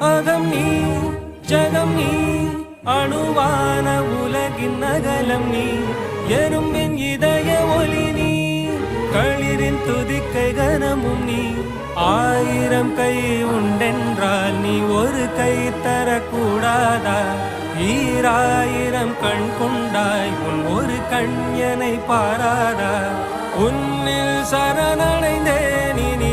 அகம் நீ ஜகம் நீ அணுவான உலகின் அகலம் நீ எறும்பின் இதய ஒளி நீ களிரின் துதிக்கை கனமும் நீ ஆயிரம் கை உண்டென்றால் நீ ஒரு கை தரக்கூடாதா ஈராயிரம் கண் கொண்டாய் உன் ஒரு கண் என்னை பாராதா உன்னில் சரணடைந்தேன் இனி